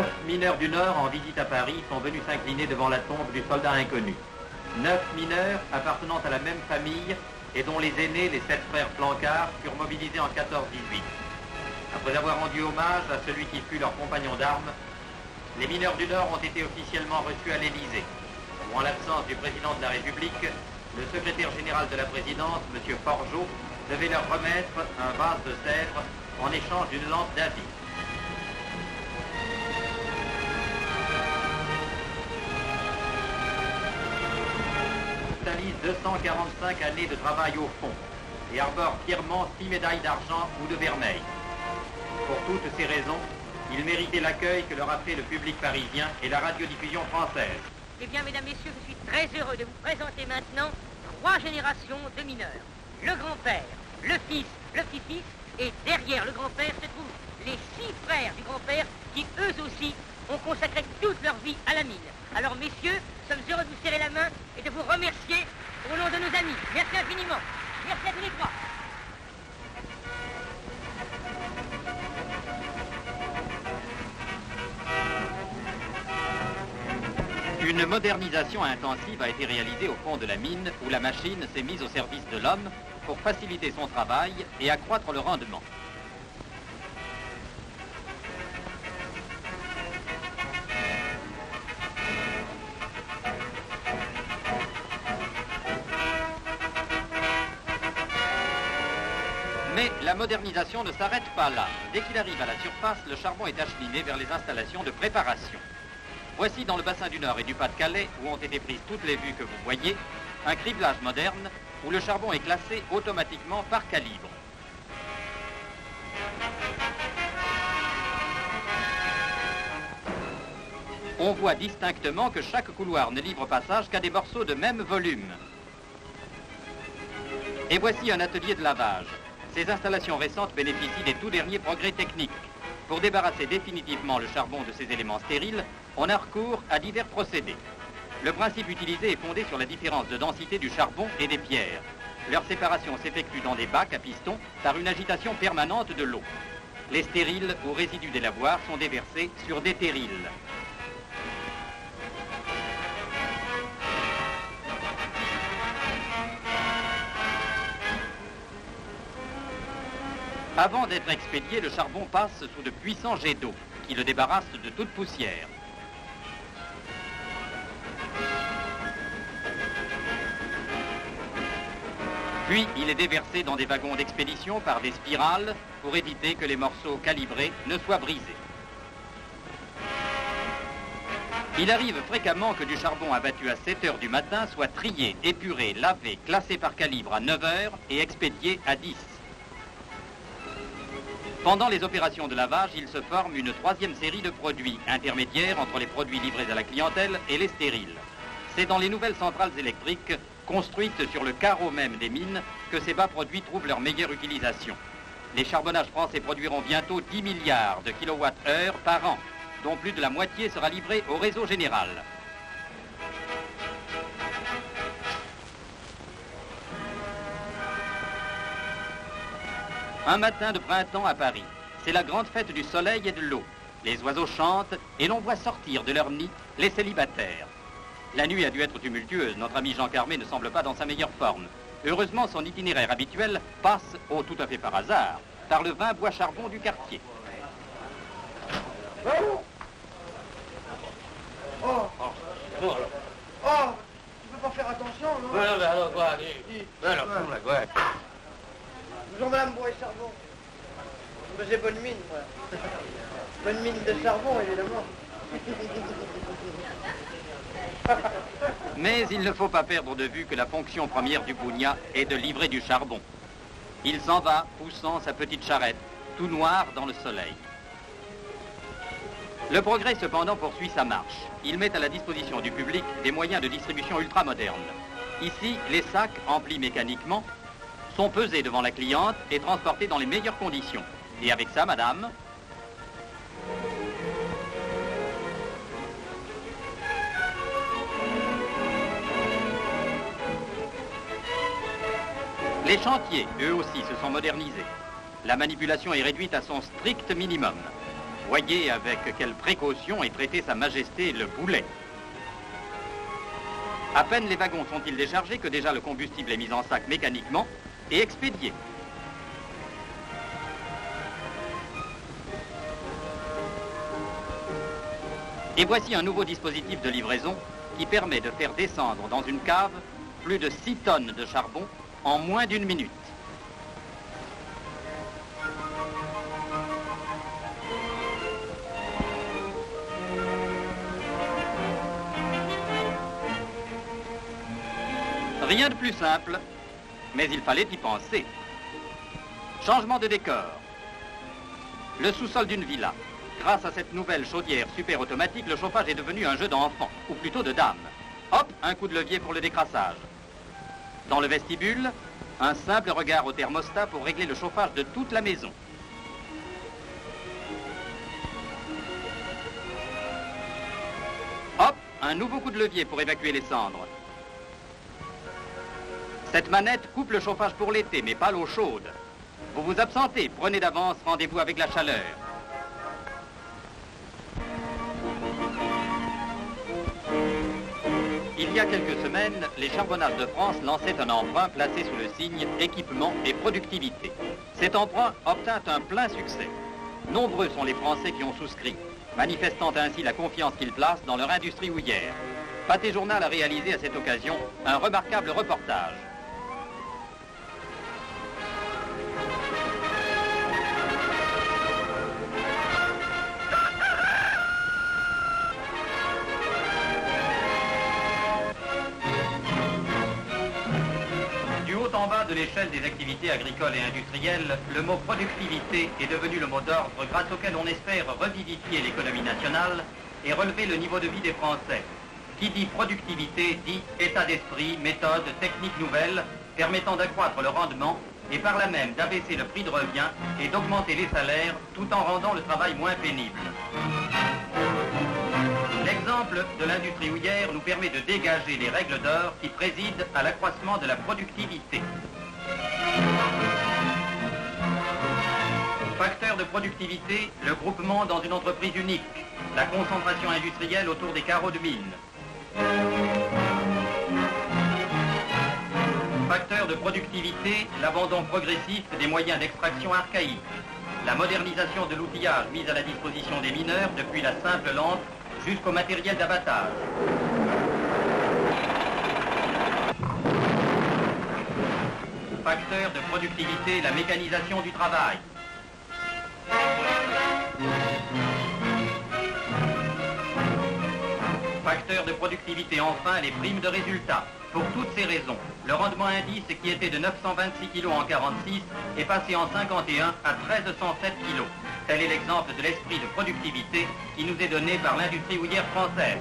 9 mineurs du Nord en visite à Paris sont venus s'incliner devant la tombe du soldat inconnu. 9 mineurs appartenant à la même famille et dont les aînés, les 7 frères Plancard, furent mobilisés en 14-18. Après avoir rendu hommage à celui qui fut leur compagnon d'armes, les mineurs du Nord ont été officiellement reçus à l'Élysée, où en l'absence du président de la République, le secrétaire général de la présidence, M. Forgeot, devait leur remettre un vase de Sèvres en échange d'une lance d'avis. Totalise 245 années de travail au fond et arbore fièrement 6 médailles d'argent ou de vermeil. Pour toutes ces raisons, il méritait l'accueil que leur a fait le public parisien et la radiodiffusion française. Eh bien, mesdames, messieurs, je suis très heureux de vous présenter maintenant 3 générations de mineurs. Le grand-père, le fils, le petit-fils, et derrière le grand-père se trouvent les 6 frères du grand-père qui, eux aussi, ont consacré toute leur vie à la mine. Alors, messieurs, nous sommes heureux de vous serrer la main et de vous remercier au nom de nos amis. Merci infiniment. Merci à tous les 3. Une modernisation intensive a été réalisée au fond de la mine où la machine s'est mise au service de l'homme pour faciliter son travail et accroître le rendement. Mais la modernisation ne s'arrête pas là. Dès qu'il arrive à la surface, le charbon est acheminé vers les installations de préparation. Voici dans le bassin du Nord et du Pas-de-Calais, où ont été prises toutes les vues que vous voyez, un criblage moderne où le charbon est classé automatiquement par calibre. On voit distinctement que chaque couloir ne livre passage qu'à des morceaux de même volume. Et voici un atelier de lavage. Ces installations récentes bénéficient des tout derniers progrès techniques. Pour débarrasser définitivement le charbon de ces éléments stériles, on a recours à divers procédés. Le principe utilisé est fondé sur la différence de densité du charbon et des pierres. Leur séparation s'effectue dans des bacs à piston par une agitation permanente de l'eau. Les stériles ou résidus des lavoirs sont déversés sur des terrils. Avant d'être expédié, le charbon passe sous de puissants jets d'eau qui le débarrassent de toute poussière. Puis, il est déversé dans des wagons d'expédition par des spirales pour éviter que les morceaux calibrés ne soient brisés. Il arrive fréquemment que du charbon abattu à 7 heures du matin soit trié, épuré, lavé, classé par calibre à 9 heures et expédié à 10. Pendant les opérations de lavage, il se forme une 3e série de produits, intermédiaires entre les produits livrés à la clientèle et les stériles. C'est dans les nouvelles centrales électriques, construites sur le carreau même des mines, que ces bas produits trouvent leur meilleure utilisation. Les charbonnages français produiront bientôt 10 milliards de kWh par an, dont plus de la moitié sera livrée au réseau général. Un matin de printemps à Paris, c'est la grande fête du soleil et de l'eau. Les oiseaux chantent et l'on voit sortir de leur nid les célibataires. La nuit a dû être tumultueuse, notre ami Jean Carmé ne semble pas dans sa meilleure forme. Heureusement, son itinéraire habituel passe, tout à fait par hasard, par le 20 bois charbon du quartier. Oh, tu peux pas faire attention, non? Voilà, mais alors quoi? Alors, quoi? Bonjour madame Bois-Charbon. Je faisais bonne mine, moi. Bonne mine de charbon, évidemment. Mais il ne faut pas perdre de vue que la fonction première du Bougna est de livrer du charbon. Il s'en va, poussant sa petite charrette, tout noir dans le soleil. Le progrès, cependant, poursuit sa marche. Il met à la disposition du public des moyens de distribution ultramodernes. Ici, les sacs, emplis mécaniquement, sont pesés devant la cliente et transportés dans les meilleures conditions. Et avec ça, madame, les chantiers, eux aussi, se sont modernisés. La manipulation est réduite à son strict minimum. Voyez avec quelle précaution est traité Sa Majesté le boulet. À peine les wagons sont-ils déchargés que déjà le combustible est mis en sac mécaniquement et expédié. Et voici un nouveau dispositif de livraison qui permet de faire descendre dans une cave plus de 6 tonnes de charbon en moins d'1 minute. Rien de plus simple, mais il fallait y penser. Changement de décor. Le sous-sol d'une villa. Grâce à cette nouvelle chaudière super automatique, le chauffage est devenu un jeu d'enfant, ou plutôt de dames. Hop, un coup de levier pour le décrassage. Dans le vestibule, un simple regard au thermostat pour régler le chauffage de toute la maison. Hop, un nouveau coup de levier pour évacuer les cendres. Cette manette coupe le chauffage pour l'été, mais pas l'eau chaude. Vous vous absentez, prenez d'avance rendez-vous avec la chaleur. Il y a quelques semaines, les Charbonnages de France lançaient un emprunt placé sous le signe équipement et productivité. Cet emprunt obtint un plein succès. Nombreux sont les Français qui ont souscrit, manifestant ainsi la confiance qu'ils placent dans leur industrie houillère. Pâté Journal a réalisé à cette occasion un remarquable reportage. En bas de l'échelle des activités agricoles et industrielles, le mot productivité est devenu le mot d'ordre grâce auquel on espère revivifier l'économie nationale et relever le niveau de vie des Français. Qui dit productivité dit état d'esprit, méthode, technique nouvelle, permettant d'accroître le rendement et par là même d'abaisser le prix de revient et d'augmenter les salaires tout en rendant le travail moins pénible. L'exemple de l'industrie houillère nous permet de dégager les règles d'or qui président à l'accroissement de la productivité. Facteur de productivité, le groupement dans une entreprise unique, la concentration industrielle autour des carreaux de mine. Facteur de productivité, l'abandon progressif des moyens d'extraction archaïques, la modernisation de l'outillage mis à la disposition des mineurs depuis la simple lampe jusqu'au matériel d'abattage. Facteur de productivité, la mécanisation du travail. Facteur de productivité, enfin, les primes de résultats. Pour toutes ces raisons, le rendement indice qui était de 926 kg en 1946 est passé en 1951 à 1307 kg. Tel est l'exemple de l'esprit de productivité qui nous est donné par l'industrie houillère française.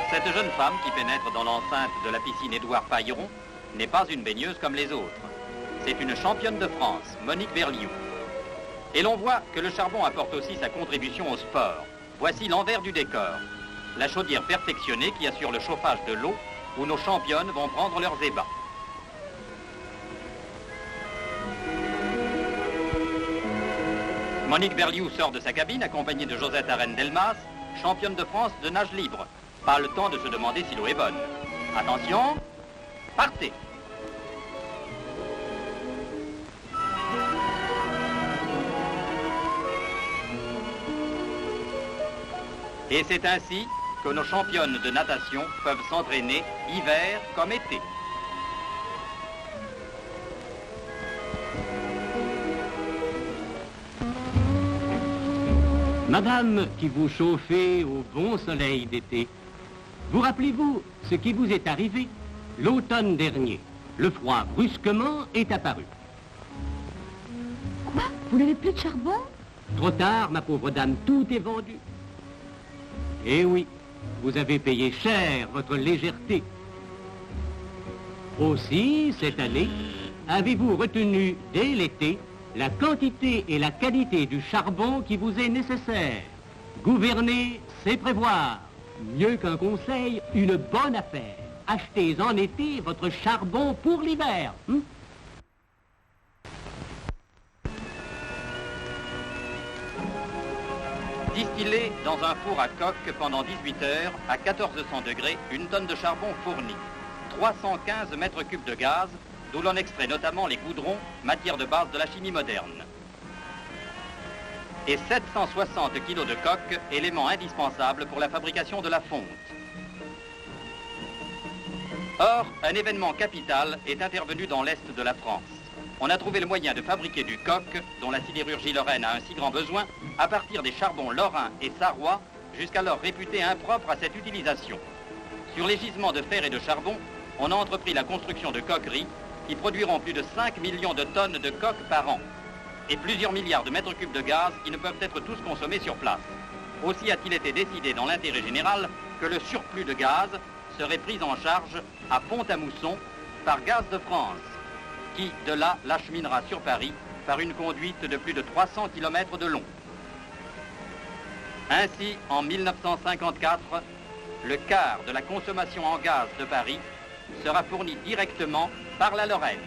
Cette jeune femme qui pénètre dans l'enceinte de la piscine Édouard Pailleron n'est pas une baigneuse comme les autres. C'est une championne de France, Monique Berliou. Et l'on voit que le charbon apporte aussi sa contribution au sport. Voici l'envers du décor. La chaudière perfectionnée qui assure le chauffage de l'eau où nos championnes vont prendre leurs ébats. Monique Berliou sort de sa cabine accompagnée de Josette Arène-Delmas, championne de France de nage libre. Pas le temps de se demander si l'eau est bonne. Attention, partez! Et c'est ainsi que nos championnes de natation peuvent s'entraîner hiver comme été. Madame qui vous chauffez au bon soleil d'été, vous rappelez-vous ce qui vous est arrivé l'automne dernier? Le froid brusquement est apparu. Quoi? Vous n'avez plus de charbon? Trop tard, ma pauvre dame, tout est vendu. Eh oui, vous avez payé cher votre légèreté. Aussi, cette année, avez-vous retenu dès l'été la quantité et la qualité du charbon qui vous est nécessaire? Gouverner, c'est prévoir. Mieux qu'un conseil, une bonne affaire. Achetez en été votre charbon pour l'hiver. Distiller dans un four à coque pendant 18 heures à 1400 degrés une tonne de charbon fournie. 315 mètres cubes de gaz, d'où l'on extrait notamment les goudrons, matière de base de la chimie moderne. Et 760 kilos de coque, élément indispensable pour la fabrication de la fonte. Or, un événement capital est intervenu dans l'Est de la France. On a trouvé le moyen de fabriquer du coke, dont la sidérurgie lorraine a un si grand besoin, à partir des charbons lorrains et sarrois, jusqu'alors réputés impropres à cette utilisation. Sur les gisements de fer et de charbon, on a entrepris la construction de coqueries qui produiront plus de 5 millions de tonnes de coke par an et plusieurs milliards de mètres cubes de gaz qui ne peuvent être tous consommés sur place. Aussi a-t-il été décidé dans l'intérêt général que le surplus de gaz serait pris en charge à Pont-à-Mousson par Gaz de France, qui de là l'acheminera sur Paris par une conduite de plus de 300 km de long. Ainsi, en 1954, le quart de la consommation en gaz de Paris sera fourni directement par la Lorraine.